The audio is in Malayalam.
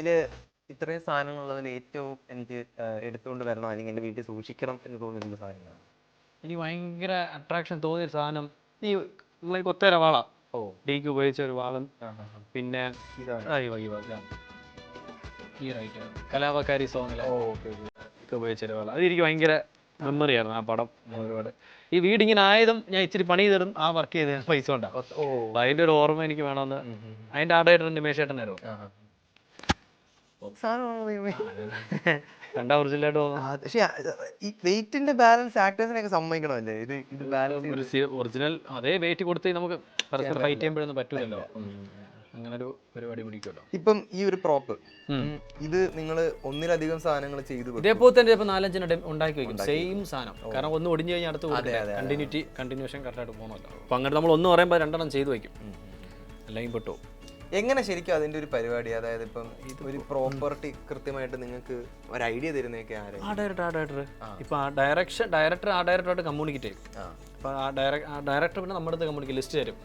ഇതില് ഇത്രയും സാധനങ്ങളുള്ളതിൽ ഏറ്റവും എനിക്ക് എടുത്തുകൊണ്ട് വരണം അല്ലെങ്കിൽ എൻ്റെ വീട്ടിൽ സൂക്ഷിക്കണം എന്ന് തോന്നുന്ന സാധനങ്ങളാണ്. എനിക്ക് ഭയങ്കര അട്രാക്ഷൻ തോന്നിയ സാധനം ഈ കൊത്തേര വാള. ഡിക്ക് ഉപയോഗിച്ച ഒരു വാളൻ. പിന്നെ ഈ റൈറ്റ് കലാപക്കാരി സോങ്ങിലെ ഉപയോഗിച്ചൊരു വാള. അതെനിക്ക് ഭയങ്കര മെമ്മറി ആയിരുന്നു ആ പടം. ഒരുപാട് ഈ വീടിങ്ങനെ ആയതും ഞാൻ ഇച്ചിരി പണി ചെയ്തിടും ആ വർക്ക് ചെയ്ത് പൈസ ഉണ്ടാവും. അപ്പൊ അതിൻ്റെ ഒരു ഓർമ്മ എനിക്ക് വേണമെന്ന്. അതിൻ്റെ ആടായിട്ട് നിമേഷേട്ടനായിരുന്നു കണ്ട ഒറിജിനലായിട്ട് തോന്നുന്നു. പക്ഷെ ഈ വെയിറ്റിന്റെ ബാലൻസ് ആക്ടേഴ്സിനൊക്കെ സമ്മതിക്കണമല്ലേ? ഇത് ബാലൻസ് ഒറിജിനൽ അതേ വെയിറ്റ് കൊടുത്ത് നമുക്ക് പരസ്പരം ഫൈറ്റ് ചെയ്യുമ്പോഴൊന്നും പറ്റൂലല്ലോ. അങ്ങനെ ഒരു പരിപാടി പിടിക്കുമല്ലോ. ഇപ്പം ഈ ഒരു പ്രോപ്പ് ഇത് നിങ്ങൾ ഒന്നിലധികം സാധനങ്ങൾ ചെയ്തു ഇതേപോലെ തന്നെ ഇപ്പൊ 4-5 ഉണ്ടാക്കി വെക്കും സെയിം സാധനം. കാരണം ഒന്ന് ഒടിഞ്ഞു കഴിഞ്ഞാൽ അടുത്ത് കണ്ടിന്യൂഷൻ കറക്റ്റായിട്ട് പോകണമല്ലോ. അപ്പൊ അങ്ങനെ നമ്മൾ ഒന്ന് പറയുമ്പോൾ 2 ചെയ്തു വെക്കും, അല്ലെങ്കിൽ പെട്ടു. എങ്ങനെ ശരിക്കും അതിന്റെ ഒരു പരിപാടി? അതായത് ഇപ്പം ഒരു പ്രോപ്പർട്ടി കൃത്യമായിട്ട് നിങ്ങൾക്ക് ഒരു ഐഡിയ തരുന്നതൊക്കെ ആരും? ആ ഡയറക്ടർ ഇപ്പൊ ആ ഡയറക്ടറായിട്ട് കമ്മ്യൂണിക്കേറ്റ് ചെയ്യും. അപ്പൊ ആ ഡയറക്ടർ പിന്നെ നമ്മുടെ അടുത്ത് ലിസ്റ്റ് തരും.